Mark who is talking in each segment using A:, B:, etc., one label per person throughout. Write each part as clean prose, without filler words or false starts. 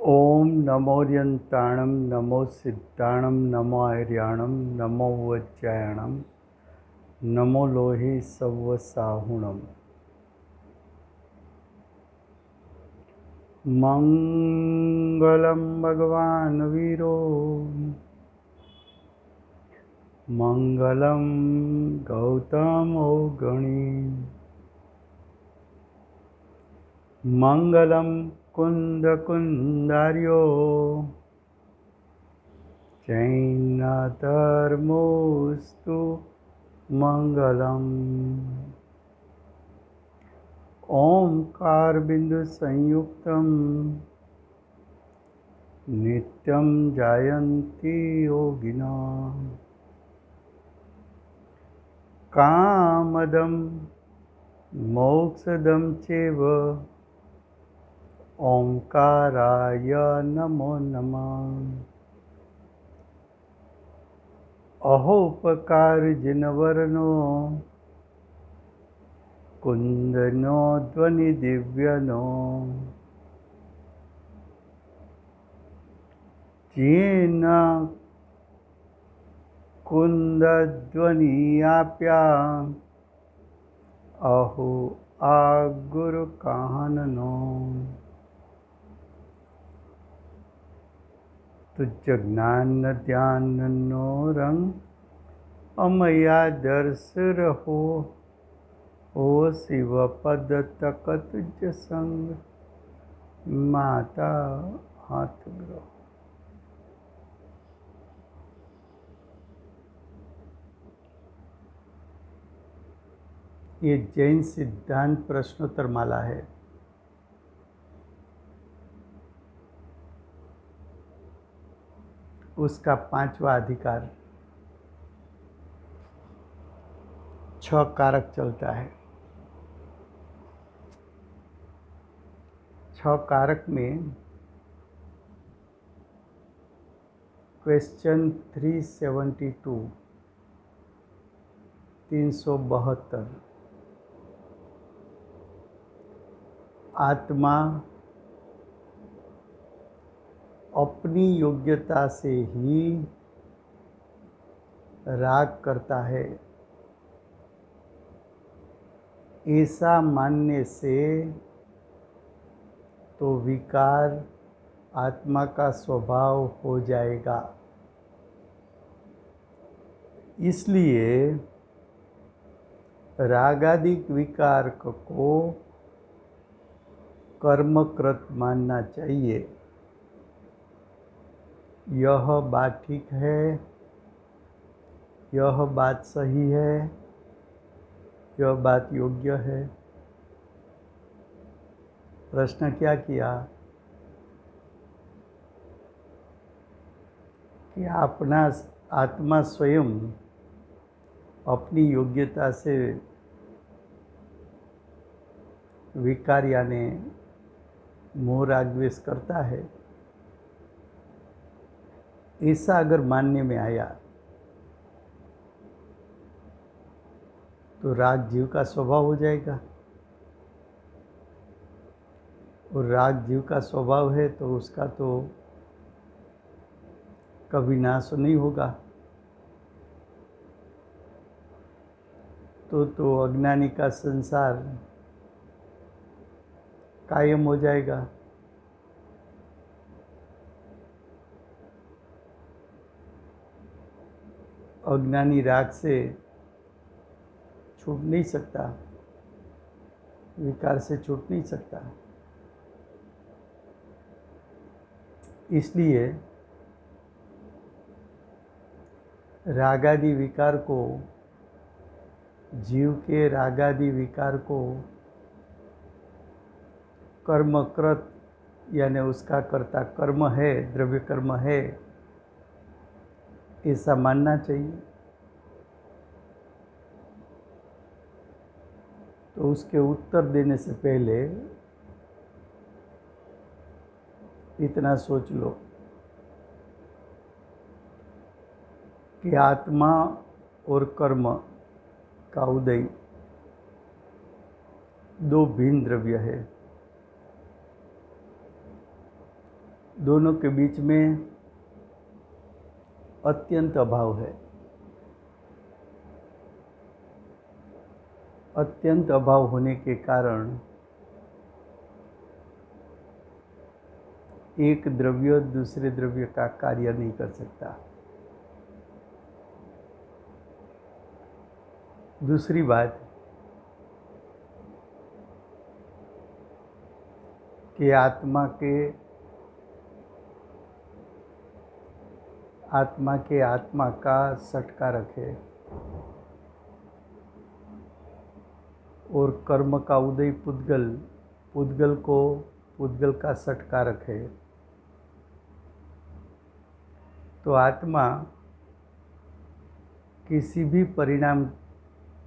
A: ओम नमोर्यंताणं नमो सिद्धाणं नमो आर्याणं नमो वज्रायणं नमो लोहे सव्वसाहुणम्। मंगलम भगवान वीरो मंगलम गौतमो गणी मंगलम कुंद कुंदार्यो जैनधर्मोस्तु मंगलम। ओंकार बिंदु संयुक्तम नित्यं जायन्ति योगिना कामदं मोक्षदं चैव ओंकाराय नमो नमः। अहोपकार जिनवर्णो कुंदनो ध्वनि दिव्यनो जेन कुंदध्वनियाप्या अहो आ गुरु काननो। तुझ ज्ञान ध्यान नो रंग अमया दर्श रहो ओ शिव पद तक तुझ संग माता हाथ ग्रह। ये जैन सिद्धांत प्रश्नोत्तर माला है। उसका 5वां अधिकार 6 कारक चलता है। 6 कारक में क्वेश्चन 372 372 आत्मा अपनी योग्यता से ही राग करता है, ऐसा मानने से तो विकार आत्मा का स्वभाव हो जाएगा। इसलिए रागादिक विकार को कर्मकृत मानना चाहिए। यह बात ठीक है, यह बात सही है, यह बात योग्य है। प्रश्न क्या किया कि अपना आत्मा स्वयं अपनी योग्यता से विकार यानी मोह राग द्वेष करता है, ऐसा अगर मानने में आया तो राग जीव का स्वभाव हो जाएगा। और राग जीव का स्वभाव है तो उसका तो कभी नाश नहीं होगा। तो अज्ञानी का संसार कायम हो जाएगा। अज्ञानी राग से छूट नहीं सकता, विकार से छूट नहीं सकता। इसलिए रागादि विकार को, जीव के रागादि विकार को कर्मकृत यानी उसका कर्ता कर्म है, द्रव्य कर्म है, ऐसा मानना चाहिए। तो उसके उत्तर देने से पहले इतना सोच लो कि आत्मा और कर्म का उदय 2 भिन्न द्रव्य है। दोनों के बीच में अत्यंत अभाव है। अत्यंत अभाव होने के कारण एक द्रव्य दूसरे द्रव्य का कार्य नहीं कर सकता। दूसरी बात कि आत्मा का सटकारक है और कर्म का उदय पुद्गल को पुद्गल का सटकारक है। तो आत्मा किसी भी परिणाम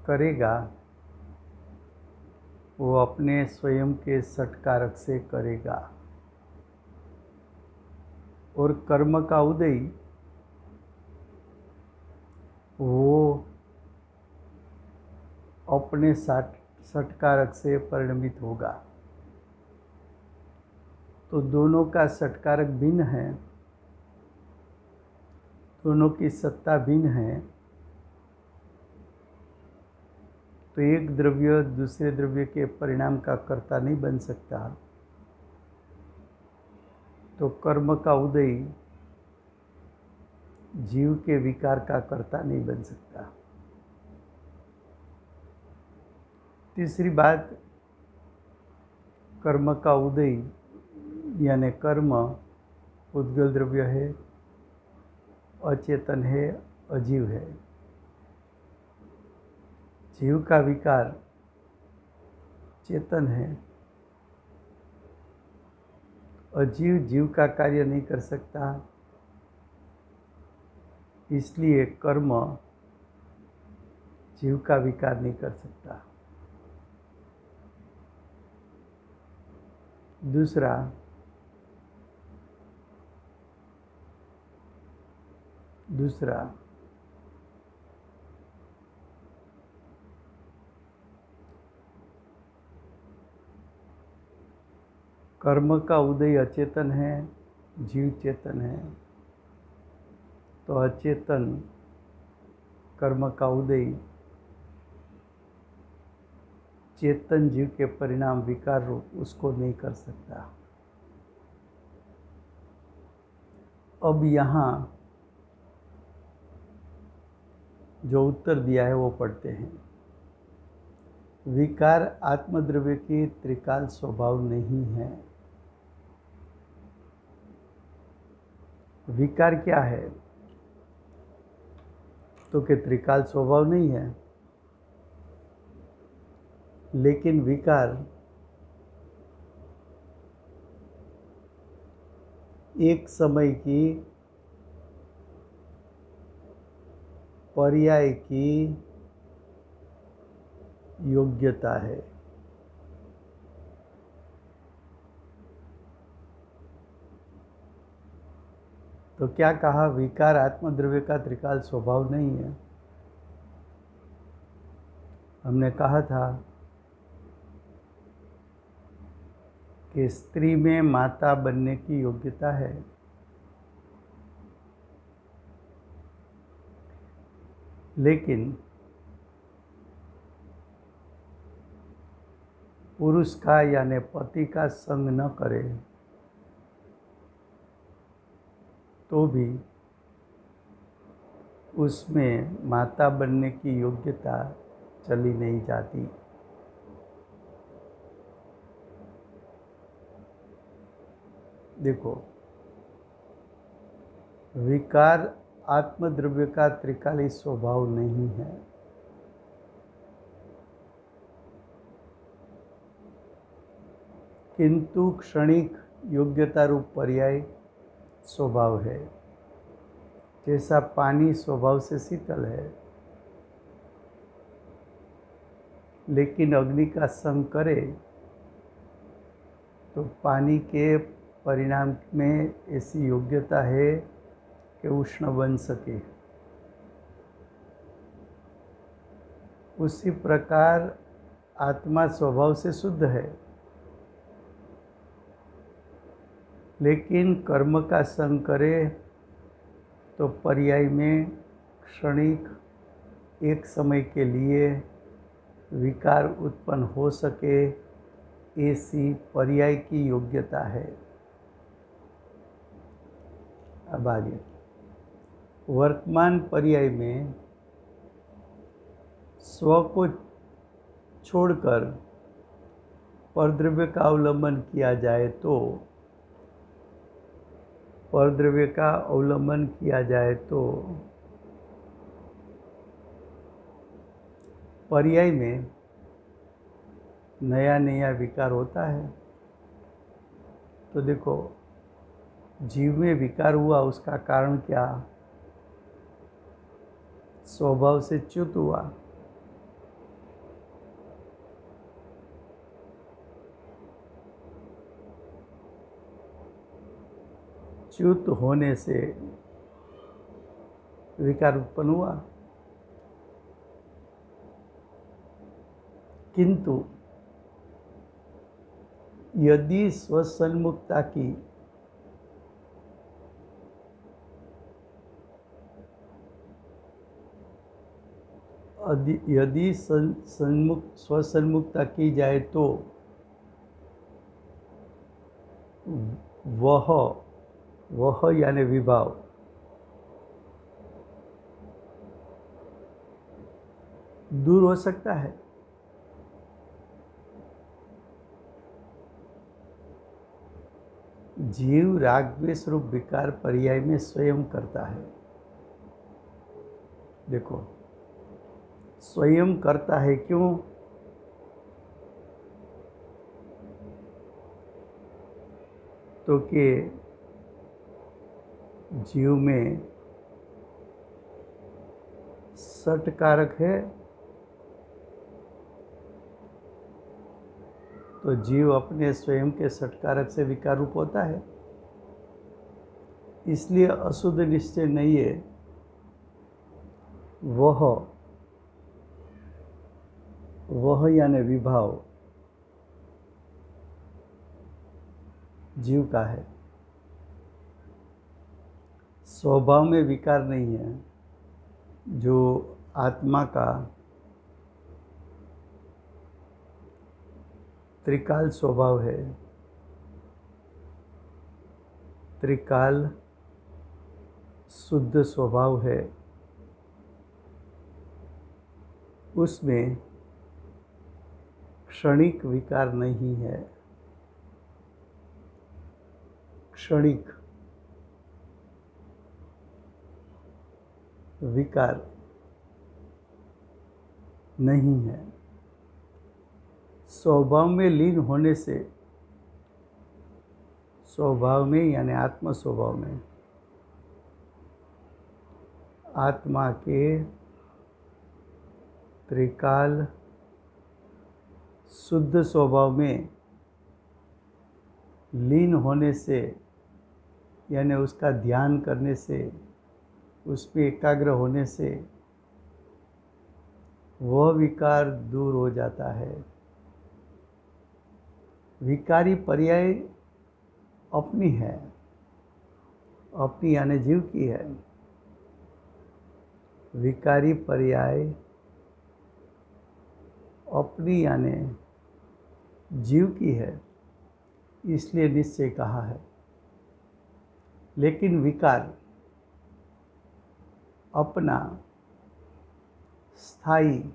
A: करेगा वो अपने स्वयं के सटकारक से करेगा और कर्म का उदय वो अपने सटकारक से परिणमित होगा। तो दोनों का सटकारक भिन्न है, दोनों की सत्ता भिन्न है। तो एक द्रव्य दूसरे द्रव्य के परिणाम का कर्ता नहीं बन सकता। तो कर्म का उदय जीव के विकार का कर्ता नहीं बन सकता। तीसरी बात, कर्म का उदय यानी कर्म पुद्गल द्रव्य है, अचेतन है, अजीव है। जीव का विकार चेतन है, अजीव जीव का कार्य नहीं कर सकता। इसलिए कर्म जीव का विकार नहीं कर सकता। दूसरा, कर्म का उदय अचेतन है, जीव चेतन है। तो अचेतन कर्म का उदय चेतन जीव के परिणाम विकार रूप उसको नहीं कर सकता। अब यहाँ जो उत्तर दिया है वो पढ़ते हैं। विकार आत्मद्रव्य की त्रिकाल स्वभाव नहीं है। विकार क्या है? तो कि त्रिकाल स्वभाव नहीं है, लेकिन विकार एक समय की पर्याय की योग्यता है। तो क्या कहा? विकार आत्मद्रव्य का त्रिकाल स्वभाव नहीं है। हमने कहा था कि स्त्री में माता बनने की योग्यता है, लेकिन पुरुष का यानी पति का संग न करे तो भी उसमें माता बनने की योग्यता चली नहीं जाती। देखो, विकार आत्मद्रव्य का त्रिकाली स्वभाव नहीं है। किंतु क्षणिक योग्यता रूप पर्याय स्वभाव है। जैसा पानी स्वभाव से शीतल है, लेकिन अग्नि का संग करे तो पानी के परिणाम में ऐसी योग्यता है कि उष्ण बन सके। उसी प्रकार आत्मा स्वभाव से शुद्ध है, लेकिन कर्म का संग करे तो पर्याय में क्षणिक एक समय के लिए विकार उत्पन्न हो सके ऐसी पर्याय की योग्यता है। अब आगे वर्तमान पर्याय में स्व को छोड़कर परद्रव्य का अवलंबन किया जाए तो पर्याय में नया नया विकार होता है। तो देखो जीव में विकार हुआ, उसका कारण क्या? स्वभाव से च्युत हुआ। च्युत होने से विकार उत्पन्न हुआ। किंतु यदि स्वसन्मुखता की स्वसन्मुखता की जाए तो वह यानी विभाव दूर हो सकता है। जीव राग द्वेष रूप विकार पर्याय में स्वयं करता है। देखो स्वयं करता है, क्यों? तो कि जीव में सट कारक है, तो जीव अपने स्वयं के सटकारक से विकार रूप होता है। इसलिए अशुद्ध निश्चय नहीं है, वह यानी विभाव जीव का है। स्वभाव में विकार नहीं है। जो आत्मा का त्रिकाल स्वभाव है, त्रिकाल शुद्ध स्वभाव है, उसमें क्षणिक विकार नहीं है। क्षणिक विकार नहीं है। स्वभाव में लीन होने से, स्वभाव में यानी आत्म स्वभाव में, आत्मा के त्रिकाल शुद्ध स्वभाव में लीन होने से यानी उसका ध्यान करने से, उस पर एकाग्र होने से वह विकार दूर हो जाता है। विकारी पर्याय अपनी है, अपनी यानी जीव की है। विकारी पर्याय अपनी यानी जीव की है, इसलिए निश्चय कहा है। लेकिन विकार अपना स्थायी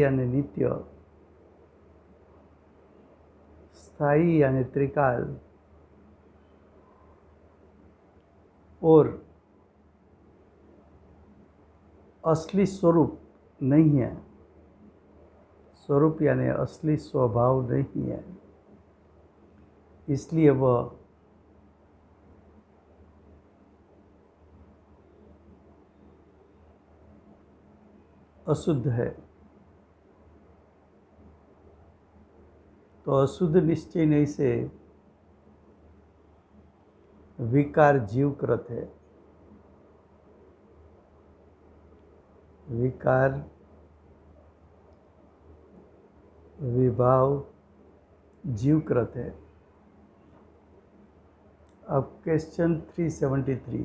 A: यानी नित्य, स्थायी यानी त्रिकाल और असली स्वरूप नहीं है। स्वरूप यानी असली स्वभाव नहीं है, इसलिए वह अशुद्ध है। तो अशुद्ध निश्चय नहीं से विकार जीवकृत है। विकार विभाव जीवकृत है। अब क्वेश्चन 373,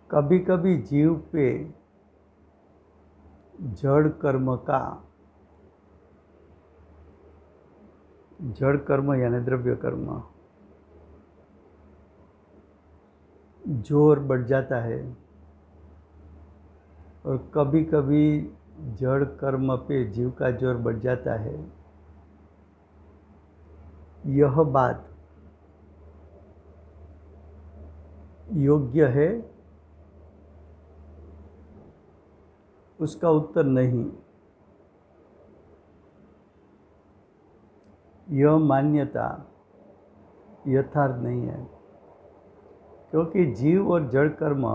A: कभी कभी जीव पे जड़ कर्म यानी द्रव्य कर्म जोर बढ़ जाता है और कभी कभी जड़ कर्म पे जीव का जोर बढ़ जाता है। यह बात योग्य है? उसका उत्तर नहीं। यह मान्यता यथार्थ नहीं है, क्योंकि जीव और जड़ कर्म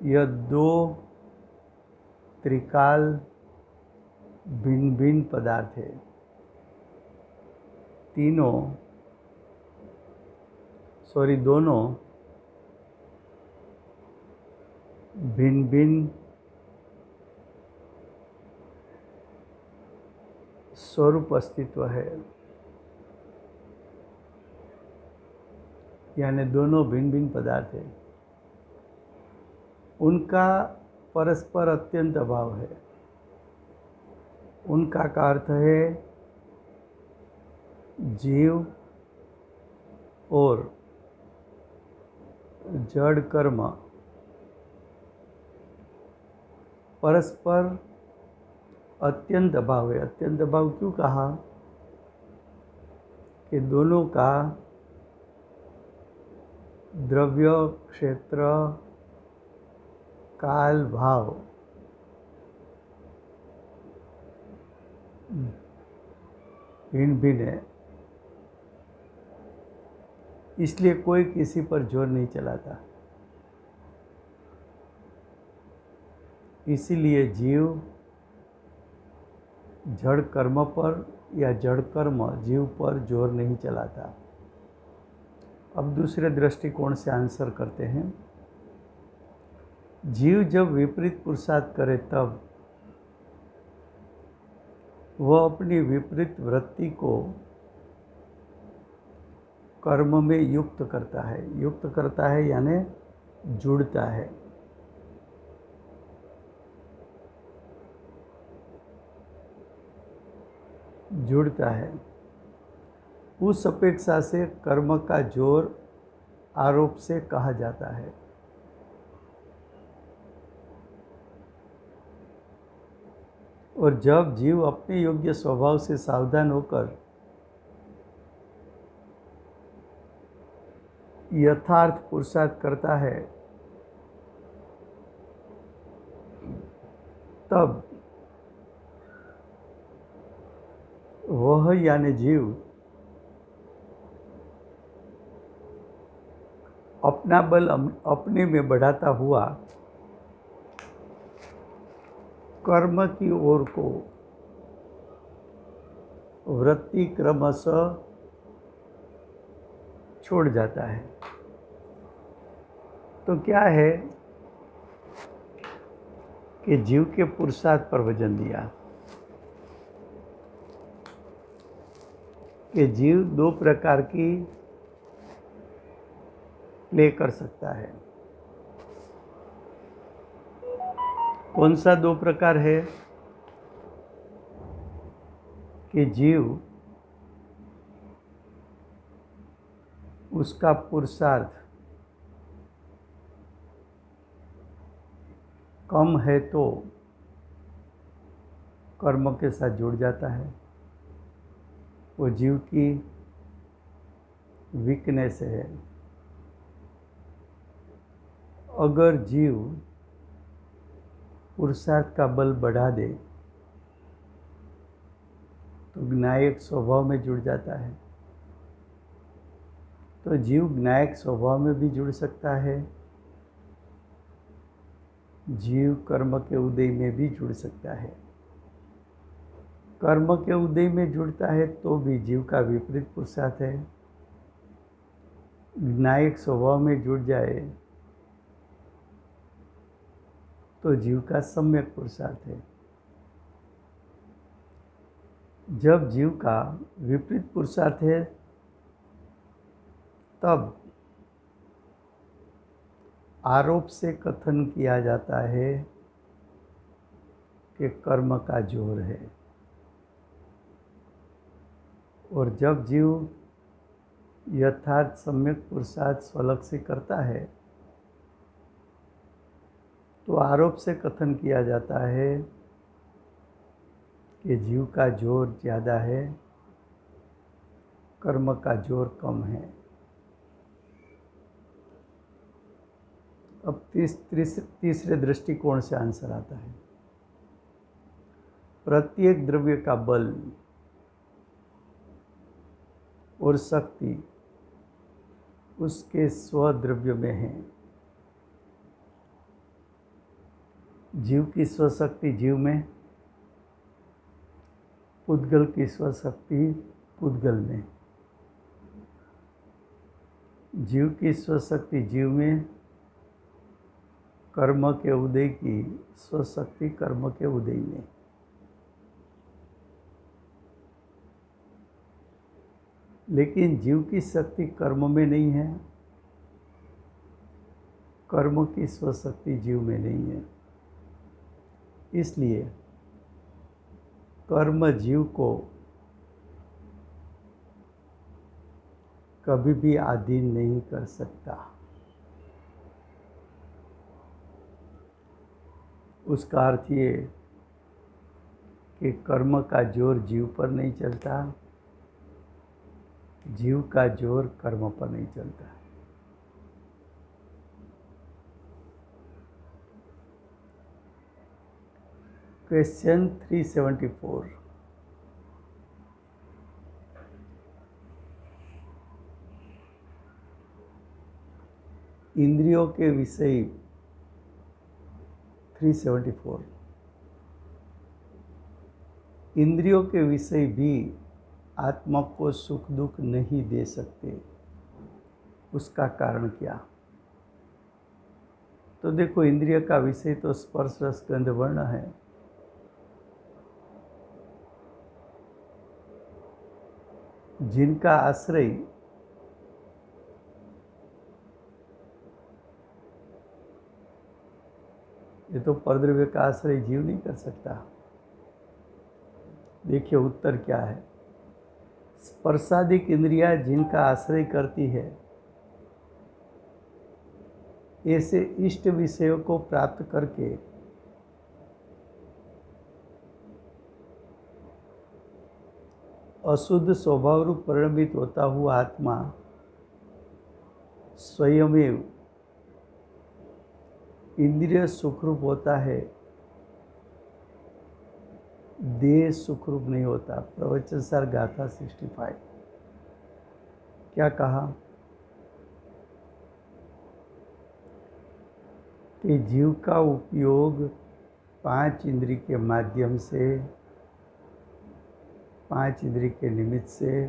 A: यह दो त्रिकाल भिन्न भिन्न पदार्थ है। दोनों भिन्न भिन्न स्वरूप अस्तित्व है, यानी दोनों भिन्न भिन्न पदार्थ है। उनका परस्पर अत्यंत अभाव है। उनका का अर्थ है जीव और जड़ कर्म परस्पर अत्यंत अभाव है। अत्यंत अभाव क्यों कहा? कि दोनों का द्रव्य, क्षेत्र, काल, भाव भिन्न भिन्न है, इसलिए कोई किसी पर जोर नहीं चलाता। इसीलिए जीव जड़ कर्म पर या जड़ कर्म जीव पर जोर नहीं चलाता। अब दूसरे दृष्टिकोण से आंसर करते हैं। जीव जब विपरीत पुरुषार्थ करे तब वह अपनी विपरीत वृत्ति को कर्म में युक्त करता है। युक्त करता है यानी जुड़ता है। जुड़ता है। उस अपेक्षा से कर्म का जोर आरोप से कहा जाता है। और जब जीव अपने योग्य स्वभाव से सावधान होकर यथार्थ पुरुषार्थ करता है, तब वह यानी जीव अपना बल अपने में बढ़ाता हुआ कर्म की ओर को वृत्ति क्रमशः छोड़ जाता है। तो क्या है कि जीव के पुरुषार्थ पर वजन दिया कि जीव दो प्रकार की प्ले कर सकता है। कौन सा दो प्रकार है? कि जीव उसका पुरुषार्थ कम है तो कर्म के साथ जुड़ जाता है। वो जीव की वीकनेस है। अगर जीव पुरुषार्थ का बल बढ़ा दे तो ज्ञायक स्वभाव में जुड़ जाता है। तो जीव ज्ञायक स्वभाव में भी जुड़ सकता है, जीव कर्म के उदय में भी जुड़ सकता है। कर्म के उदय में जुड़ता है तो भी जीव का विपरीत पुरुषार्थ है। ज्ञायक स्वभाव में जुड़ जाए तो जीव का सम्यक पुरुषार्थ है। जब जीव का विपरीत पुरुषार्थ है तब आरोप से कथन किया जाता है कि कर्म का जोर है, और जब जीव यथार्थ सम्यक पुरुषार्थ स्वलक्ष्य से करता है तो आरोप से कथन किया जाता है कि जीव का जोर ज़्यादा है, कर्म का जोर कम है। अब तीसरे दृष्टिकोण से आंसर आता है। प्रत्येक द्रव्य का बल और शक्ति उसके स्वद्रव्य में है। जीव की स्वशक्ति जीव में, पुद्गल की स्वशक्ति पुद्गल में। जीव की स्वशक्ति जीव में, कर्म के उदय की स्वशक्ति कर्म के उदय में। लेकिन जीव की शक्ति कर्म में नहीं है, कर्म की स्वशक्ति जीव में नहीं है। इसलिए कर्म जीव को कभी भी अधीन नहीं कर सकता। उसका अर्थ ये कि कर्म का जोर जीव पर नहीं चलता, जीव का जोर कर्म पर नहीं चलता। क्वेश्चन 374। इंद्रियों के विषय 374। इंद्रियों के विषय भी आत्मा को सुख दुख नहीं दे सकते। उसका कारण क्या? तो देखो, इंद्रिय का विषय तो स्पर्श रस गंध वर्ण है। जिनका आश्रय ये तो परद्रव्य का आश्रय जीव नहीं कर सकता। देखिए उत्तर क्या है। स्पर्शादिक इंद्रियां जिनका आश्रय करती है, ऐसे इष्ट विषयों को प्राप्त करके अशुद्ध स्वभाव रूप परिणमित होता हुआ आत्मा स्वयमेव इंद्रिय सुखरूप होता है, देह सुखरूप नहीं होता। प्रवचन सार गाथा 65। क्या कहा कि जीव का उपयोग 5 इंद्रिय के माध्यम से, 5 इंद्रिय के निमित्त से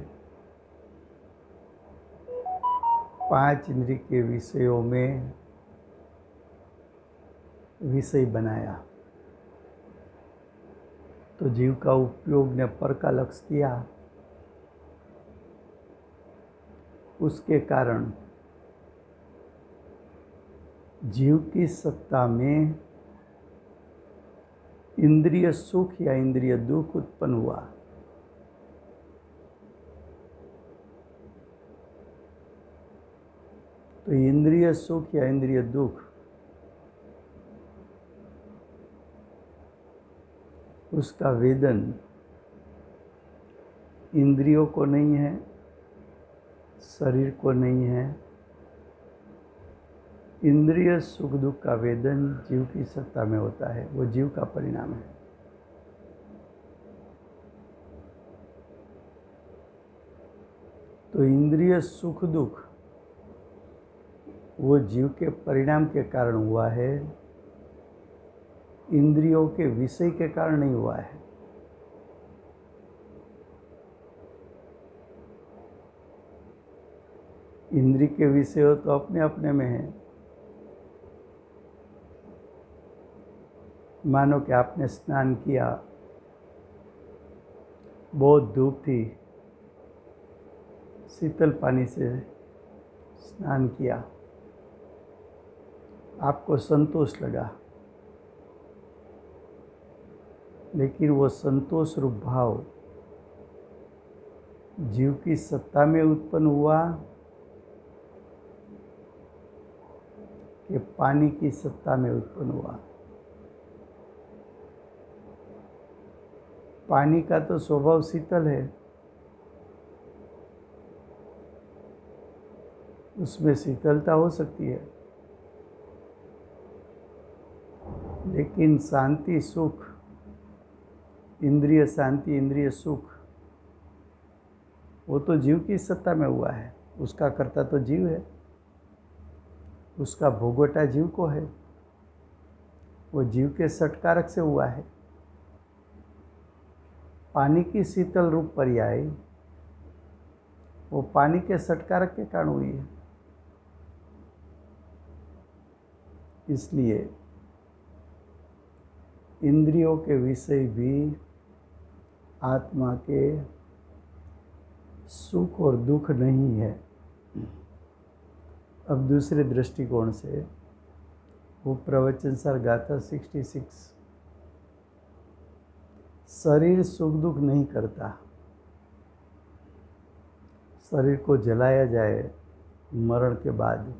A: 5 इंद्रिय के विषयों में विषय बनाया। तो जीव का उपयोग ने पर का लक्ष्य किया, उसके कारण जीव की सत्ता में इंद्रिय सुख या इंद्रिय दुख उत्पन्न हुआ। तो इंद्रिय सुख या इंद्रिय दुख उसका वेदन इंद्रियों को नहीं है, शरीर को नहीं है। इंद्रिय सुख दुख का वेदन जीव की सत्ता में होता है, वो जीव का परिणाम है। तो इंद्रिय सुख दुख वो जीव के परिणाम के कारण हुआ है, इंद्रियों के विषय के कारण नहीं हुआ है। इंद्रिय के विषय तो अपने अपने में है। मानो कि आपने स्नान किया बहुत धूप थी, शीतल पानी से स्नान किया, आपको संतोष लगा, लेकिन वो संतोष रूप भाव जीव की सत्ता में उत्पन्न हुआ कि पानी की सत्ता में उत्पन्न हुआ। पानी का तो स्वभाव शीतल है, उसमें शीतलता हो सकती है, लेकिन शांति सुख, इंद्रिय शांति, इंद्रिय सुख, वो तो जीव की सत्ता में हुआ है। उसका कर्ता तो जीव है, उसका भोगवटा जीव को है, वो जीव के सटकारक से हुआ है। पानी की शीतल रूप पर्याय वो पानी के सटकारक के कारण हुई है। इसलिए इंद्रियों के विषय भी आत्मा के सुख और दुख नहीं है। अब दूसरे दृष्टिकोण से वो प्रवचन सार गाथा 66, शरीर सुख दुख नहीं करता। शरीर को जलाया जाए मरण के बाद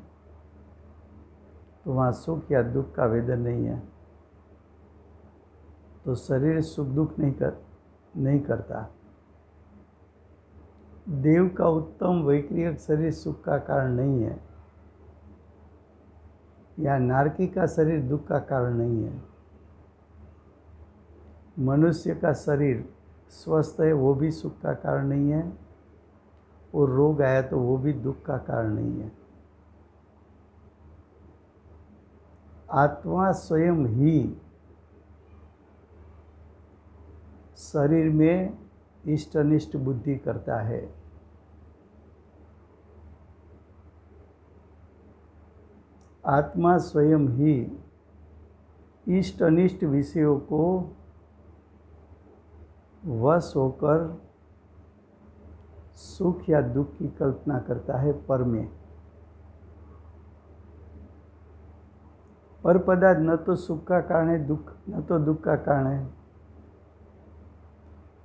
A: तो वहाँ सुख या दुख का वेदन नहीं है, तो शरीर सुख दुख नहीं करता। देव का उत्तम वैक्रियक शरीर सुख का कारण नहीं है, या नारकी का शरीर दुख का कारण नहीं है। मनुष्य का शरीर स्वस्थ है वो भी सुख का कारण नहीं है, और रोग आया तो वो भी दुख का कारण नहीं है। आत्मा स्वयं ही शरीर में इष्ट अनिष्ट बुद्धि करता है। आत्मा स्वयं ही इष्ट अनिष्ट विषयों को वश होकर सुख या दुख की कल्पना करता है पर में। पर पदार्थ न तो सुख का कारण है, दुख न तो दुख का कारण है,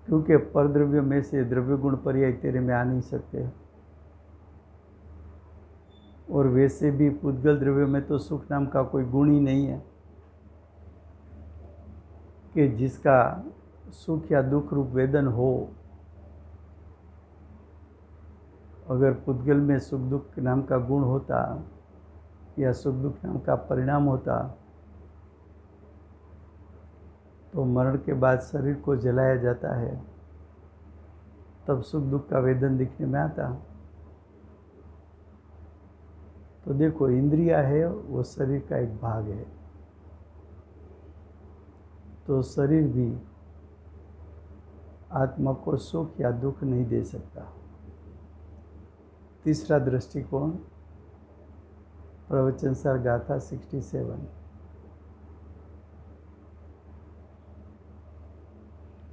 A: क्योंकि परद्रव्य में से द्रव्य गुण पर्याय तेरे में आ नहीं सकते। और वैसे भी पुद्गल द्रव्य में तो सुख नाम का कोई गुण ही नहीं है कि जिसका सुख या दुख रूप वेदन हो। अगर पुद्गल में सुख दुख नाम का गुण होता या सुख दुख नाम का परिणाम होता तो मरण के बाद शरीर को जलाया जाता है, तब सुख दुख का वेदन दिखने में आता। तो देखो, इंद्रिया है वो शरीर का एक भाग है, तो शरीर भी आत्मा को सुख या दुख नहीं दे सकता। तीसरा दृष्टिकोण प्रवचन सार गाथा 67,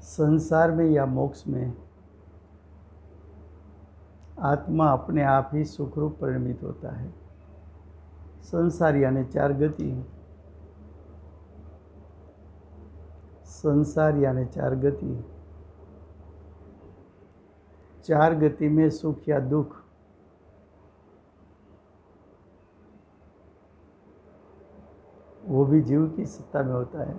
A: संसार में या मोक्ष में आत्मा अपने आप ही सुखरूप परिणमित होता है। संसार यानी चार गति, संसार यानी चार गति, चार गति में सुख या दुख वो भी जीव की सत्ता में होता है।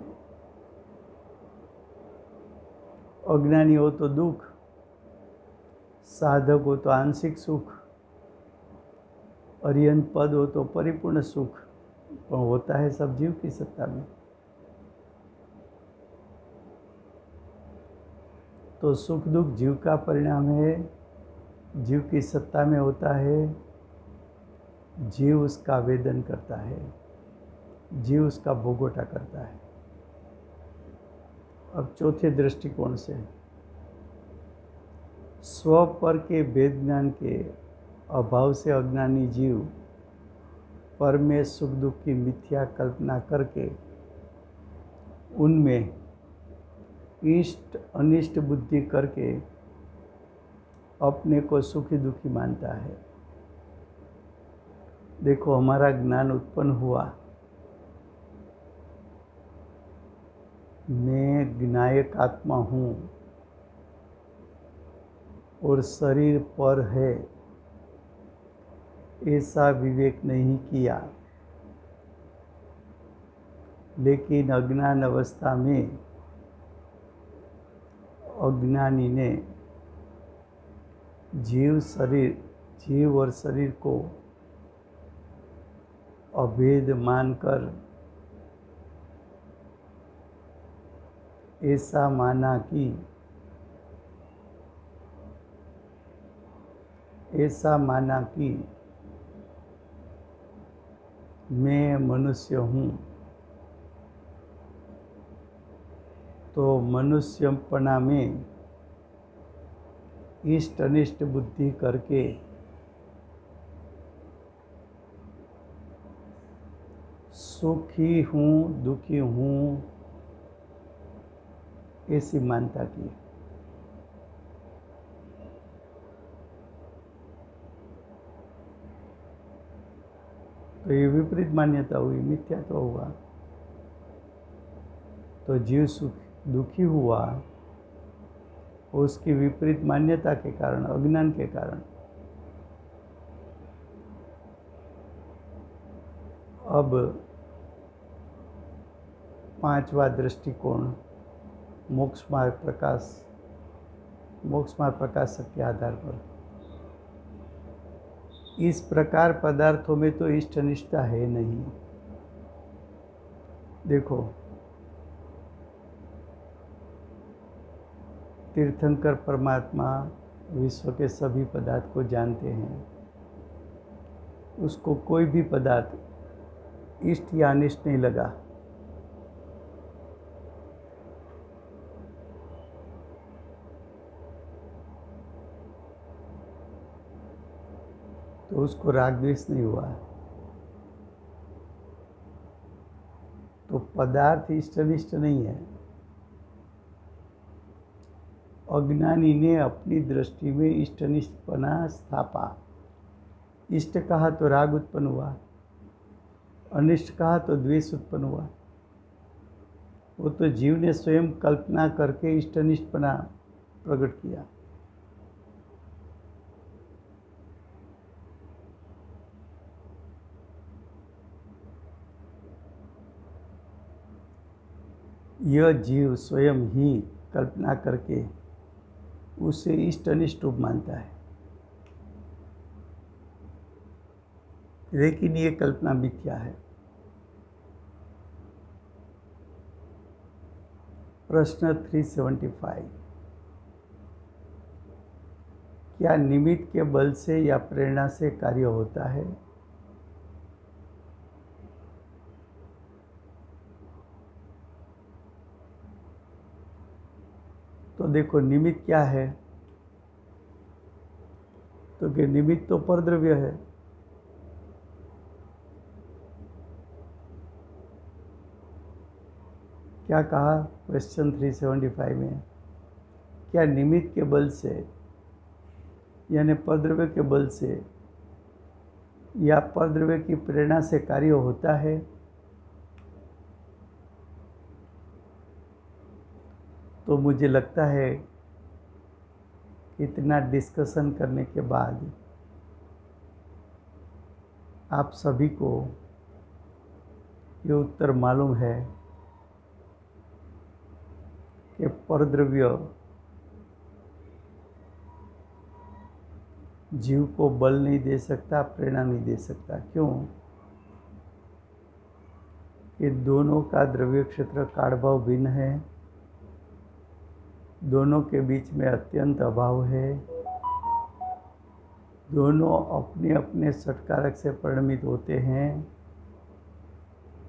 A: अज्ञानी हो तो दुख, साधक हो तो आंशिक सुख, अरिहंत पद हो तो परिपूर्ण सुख, पर होता है सब जीव की सत्ता में। तो सुख दुख जीव का परिणाम है, जीव की सत्ता में होता है, जीव उसका वेदन करता है, जीव उसका भोगवटा करता है। अब चौथे दृष्टिकोण से स्व पर के भेद ज्ञान के अभाव से अज्ञानी जीव पर में सुख दुख की मिथ्या कल्पना करके उनमें इष्ट अनिष्ट बुद्धि करके अपने को सुखी दुखी मानता है। देखो, हमारा ज्ञान उत्पन्न हुआ, मैं ज्ञायक आत्मा हूँ और शरीर पर है, ऐसा विवेक नहीं किया। लेकिन अज्ञान अवस्था में अज्ञानी ने जीव और शरीर को अभेद मानकर ऐसा माना कि मैं मनुष्य हूँ। तो मनुष्यपना में इष्ट अनिष्ट बुद्धि करके सुखी हूँ दुखी हूँ ऐसी मान्यता की। तो ये विपरीत मान्यता हुई, मिथ्या तो हुआ। तो जीव दुखी हुआ उसकी विपरीत मान्यता के कारण, अज्ञान के कारण। अब पांचवा दृष्टिकोण मोक्ष मार्ग प्रकाशक के आधार पर, इस प्रकार पदार्थों में तो इष्ट अनिष्टता है नहीं। देखो, तीर्थंकर परमात्मा विश्व के सभी पदार्थ को जानते हैं, उसको कोई भी पदार्थ इष्ट या अनिष्ट नहीं लगा। तो उसको राग द्वेष नहीं हुआ। तो पदार्थ इष्ट अनिष्ट नहीं है। अज्ञानी ने अपनी दृष्टि में इष्ट अनिष्टपना स्थापा। इष्ट कहा तो राग उत्पन्न हुआ, अनिष्ट कहा तो द्वेष उत्पन्न हुआ। वो तो जीव ने स्वयं कल्पना करके इष्ट अनिष्टपना प्रकट किया। यह जीव स्वयं ही कल्पना करके उसे इष्ट अनिष्ट रूप मानता है, लेकिन ये कल्पना मिथ्या है। प्रश्न 375, क्या निमित्त के बल से या प्रेरणा से कार्य होता है? तो देखो, निमित्त क्या है? तो कि निमित्त तो परद्रव्य है। क्या कहा क्वेश्चन 375 में? क्या निमित्त के बल से यानी परद्रव्य के बल से या परद्रव्य की प्रेरणा से कार्य होता है? तो मुझे लगता है इतना डिस्कशन करने के बाद आप सभी को ये उत्तर मालूम है कि परद्रव्य जीव को बल नहीं दे सकता, प्रेरणा नहीं दे सकता। क्यों? कि दोनों का द्रव्य क्षेत्र कालभाव भिन्न है, दोनों के बीच में अत्यंत अभाव है, दोनों अपने अपने सटकारक से परिणमित होते हैं।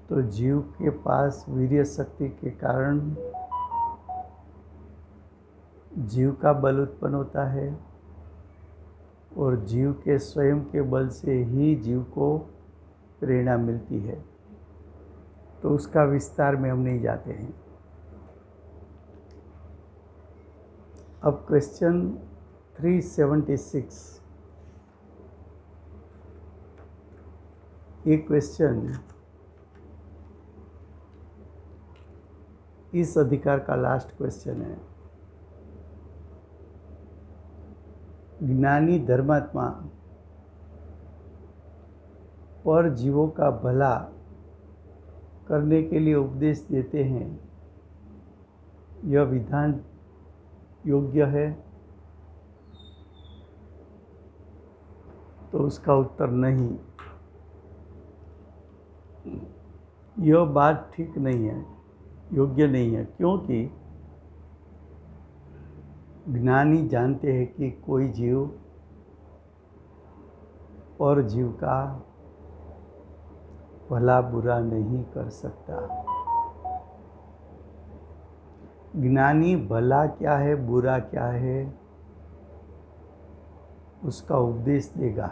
A: तो जीव के पास वीर्य शक्ति के कारण जीव का बल उत्पन्न होता है और जीव के स्वयं के बल से ही जीव को प्रेरणा मिलती है। तो उसका विस्तार में हम नहीं जाते हैं। अब क्वेश्चन 376। ये क्वेश्चन इस अधिकार का लास्ट क्वेश्चन है। ज्ञानी धर्मात्मा पर जीवों का भला करने के लिए उपदेश देते हैं, यह विधान योग्य है? तो उसका उत्तर नहीं। यह बात ठीक नहीं है, योग्य नहीं है, क्योंकि ज्ञानी जानते हैं कि कोई जीव और जीव का भला बुरा नहीं कर सकता। ज्ञानी भला क्या है बुरा क्या है उसका उपदेश देगा।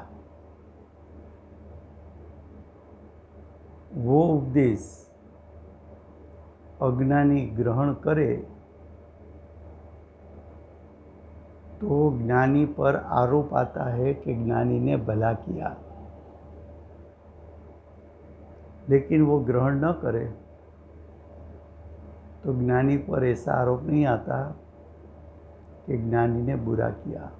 A: वो उपदेश अज्ञानी ग्रहण करे तो ज्ञानी पर आरोप आता है कि ज्ञानी ने भला किया, लेकिन वो ग्रहण न करे तो ज्ञानी पर ऐसा आरोप नहीं आता कि ज्ञानी ने बुरा किया।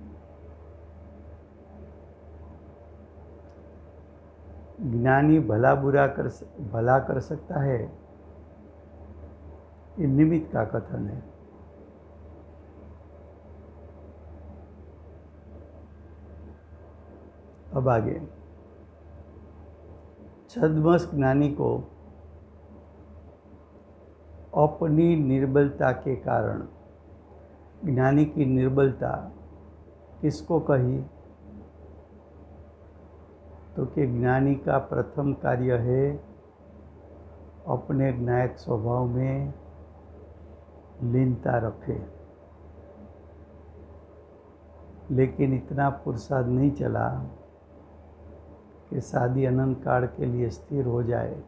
A: ज्ञानी भला कर सकता है, ये निमित्त का कथन है। अब आगे, छद्मस ज्ञानी को अपनी निर्बलता के कारण, ज्ञानी की निर्बलता किसको कही? तो कि ज्ञानी का प्रथम कार्य है अपने ज्ञायक स्वभाव में लीनता रखे, लेकिन इतना पुरुषार्थ नहीं चला कि शादी अनंत काल के लिए स्थिर हो जाए।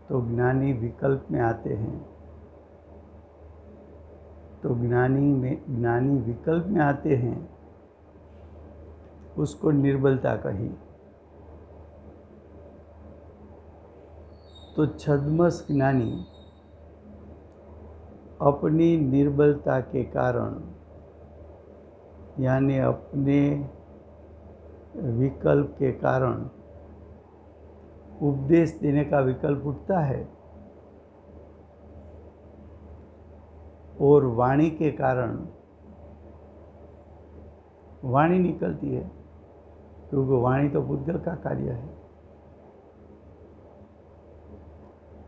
A: तो ज्ञानी विकल्प में आते हैं। तो ज्ञानी विकल्प में आते हैं, उसको निर्बलता कही। तो छद्मस ज्ञानी अपनी निर्बलता के कारण, यानी अपने विकल्प के कारण उपदेश देने का विकल्प उठता है, और वाणी के कारण वाणी निकलती है, क्योंकि वाणी तो बुद्धल का कार्य है।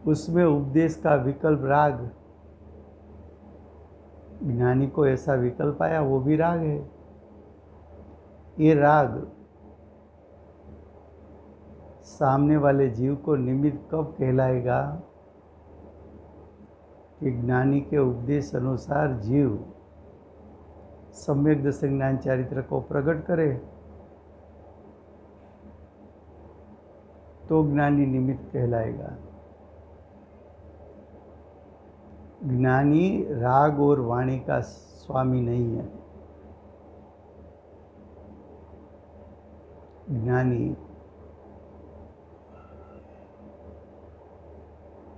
A: उसमें उपदेश का विकल्प राग, ज्ञानी को ऐसा विकल्प आया, वो भी राग है। ये राग सामने वाले जीव को निमित्त कब कहलाएगा? कि ज्ञानी के उपदेश अनुसार जीव सम्यक दर्शन ज्ञान चारित्र को प्रकट करे तो ज्ञानी निमित्त कहलाएगा। ज्ञानी राग और वाणी का स्वामी नहीं है। ज्ञानी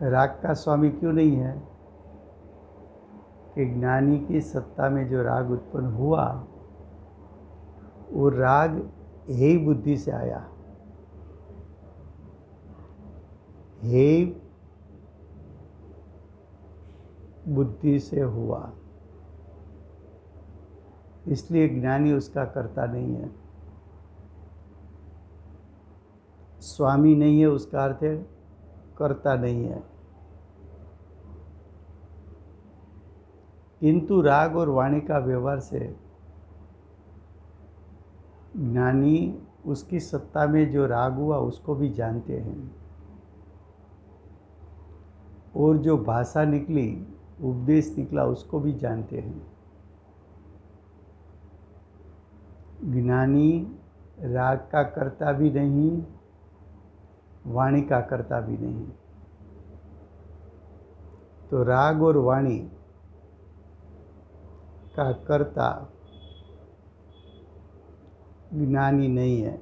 A: राग का स्वामी क्यों नहीं है? कि ज्ञानी की सत्ता में जो राग उत्पन्न हुआ, वो राग हे बुद्धि से आया, हे बुद्धि से हुआ, इसलिए ज्ञानी उसका कर्ता नहीं है, स्वामी नहीं है। उसका अर्थ है कर्ता नहीं है। किंतु राग और वाणी का व्यवहार से ज्ञानी उसकी सत्ता में जो राग हुआ उसको भी जानते हैं, और जो भाषा निकली, उपदेश निकला, उसको भी जानते हैं। ज्ञानी राग का कर्ता भी नहीं, वाणी का कर्ता भी नहीं। तो राग और वाणी का कर्ता ज्ञानी नहीं है।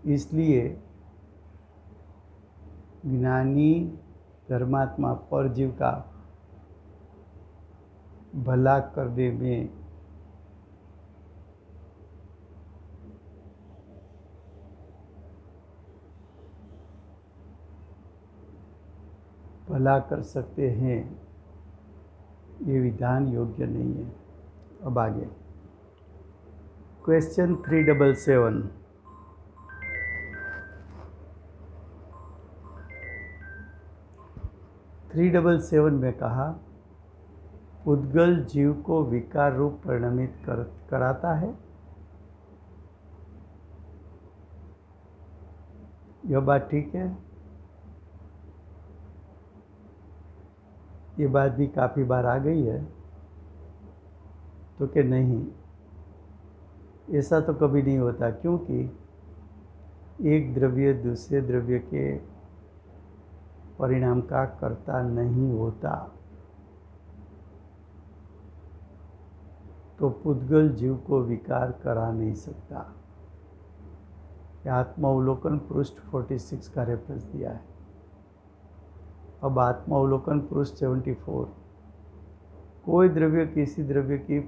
A: इसलिए ज्ञानी धर्मात्मा परजीव का भला करने में भला कर सकते हैं, ये विधान योग्य नहीं है। अब आगे क्वेश्चन 377। में कहा पुद्गल जीव को विकार रूप परिणमित कराता है। यह बात ठीक है? ये बात भी काफ़ी बार आ गई है तो कि नहीं, ऐसा तो कभी नहीं होता, क्योंकि एक द्रव्य दूसरे द्रव्य के परिणाम का कर्ता नहीं होता। तो पुद्गल जीव को विकार करा नहीं सकता। आत्मावलोकन पृष्ठ 46 का रेफरेंस दिया है। अब आत्मावलोकन पृष्ठ 74। कोई द्रव्य किसी द्रव्य की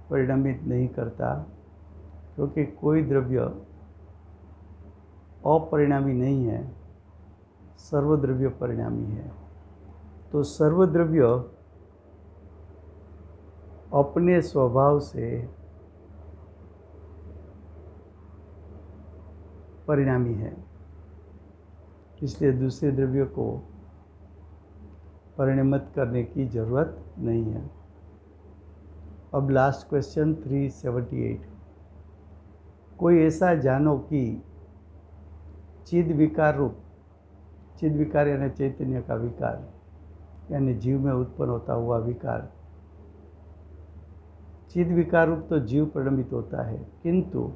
A: परिणमित नहीं करता, क्योंकि कोई द्रव्य अपरिणामी नहीं है, सर्वद्रव्य परिणामी है। तो सर्वद्रव्य अपने स्वभाव से परिणामी है, इसलिए दूसरे द्रव्य को परिणमित करने की जरूरत नहीं है। अब लास्ट क्वेश्चन 378। कोई ऐसा जानो कि चिद विकार रूप, चिद विकार यानी चैतन्य का विकार, यानी जीव में उत्पन्न होता हुआ विकार, चिद विकार रूप तो जीव परिणमित होता है, किंतु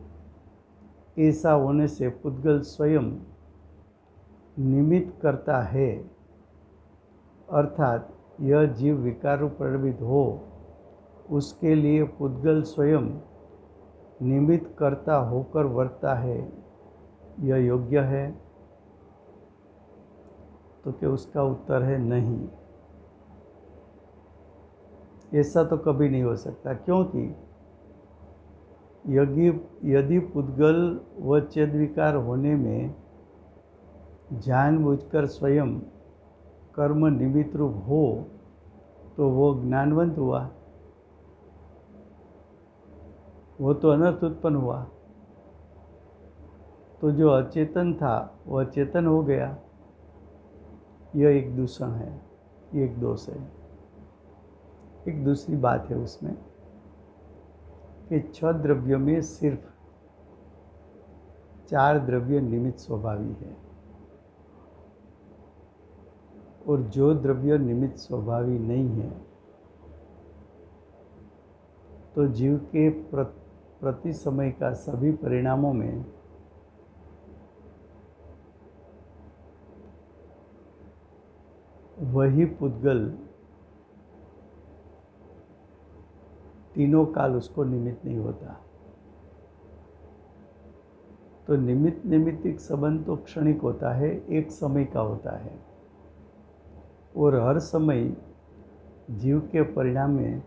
A: ऐसा होने से पुद्गल स्वयं निमित्त करता है, अर्थात यह जीव विकार रूप परिणमित हो उसके लिए पुद्गल स्वयं निमित्त करता होकर वर्तता है, यह योग्य है? तो क्या उसका उत्तर है नहीं। ऐसा तो कभी नहीं हो सकता, क्योंकि यदि पुद्गल व चेद विकार होने में जानबूझकर स्वयं कर्म निमित्त रूप हो तो वो ज्ञानवंत हुआ, वो तो अनर्थ उत्पन्न हुआ। तो जो अचेतन था वह चेतन हो गया, यह एक दूषण है, ये एक दोष है। एक दूसरी बात है उसमें कि 6 द्रव्यों में सिर्फ 4 द्रव्य निमित्त स्वभावी है, और जो द्रव्य निमित्त स्वभावी नहीं है तो जीव के प्रति समय का सभी परिणामों में वही पुद्गल तीनों काल उसको निमित्त नहीं होता। तो निमित्त निमित्तिक संबंध तो क्षणिक होता है, एक समय का होता है, और हर समय जीव के परिणाम में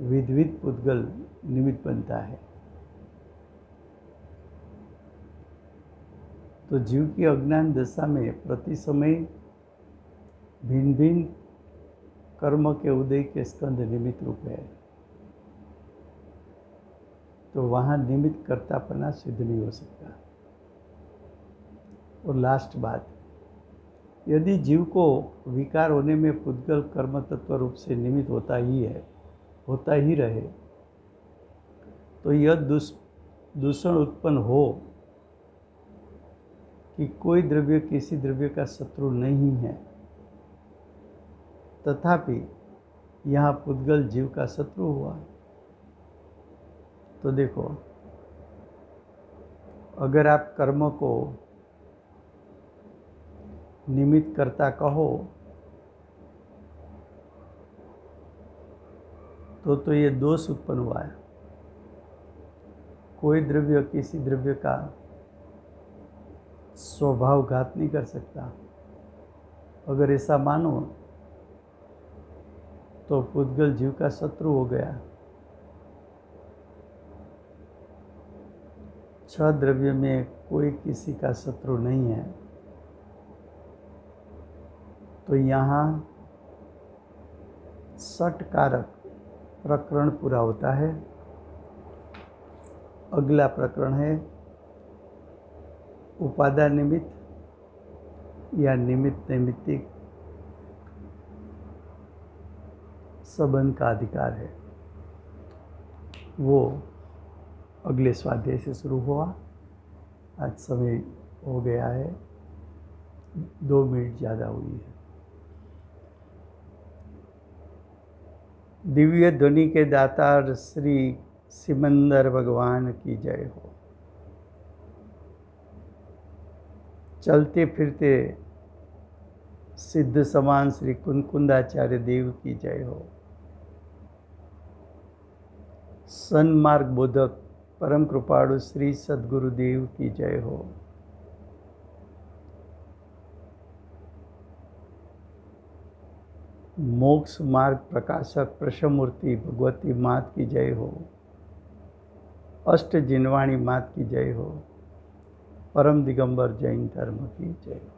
A: विविध पुद्गल निमित्त बनता है। तो जीव की अज्ञान दशा में प्रति समय भिन्न भिन्न कर्म के उदय के स्कंध निमित्त रूप है, तो वहाँ निमित्त कर्तापना सिद्ध नहीं हो सकता। और लास्ट बात, यदि जीव को विकार होने में पुद्गल कर्म तत्व रूप से निमित्त होता ही रहे, तो यह दूषण उत्पन्न हो कि कोई द्रव्य किसी द्रव्य का शत्रु नहीं है, तथापि यहाँ पुद्गल जीव का शत्रु हुआ। तो देखो, अगर आप कर्म को निमित्त कर्ता कहो तो ये दोष उत्पन्न हुआ है। कोई द्रव्य किसी द्रव्य का स्वभावघात नहीं कर सकता। अगर ऐसा मानो तो पुद्गल जीव का शत्रु हो गया। 6 द्रव्य में कोई किसी का शत्रु नहीं है। तो यहाँ षट कारक प्रकरण पूरा होता है। अगला प्रकरण है उपादान निमित्त या निमित्त नैमित्तिक संबंध का अधिकार है। वो अगले स्वाध्याय से शुरू हुआ। आज समय हो गया है, 2 मिनट ज़्यादा हुई है। दिव्य ध्वनि के दातार श्री सिमंदर भगवान की जय हो। चलते फिरते सिद्ध समान श्री कुंकुंदाचार्य देव की जय हो। सन्मार्ग बोधक परम कृपाणु श्री सद्गुरुदेव की जय हो। मोक्ष मार्ग प्रकाशक प्रशमूर्ति भगवती मात की जय हो। अष्ट जिनवाणी मात की जय हो। परम दिगंबर जैन धर्म की जय हो।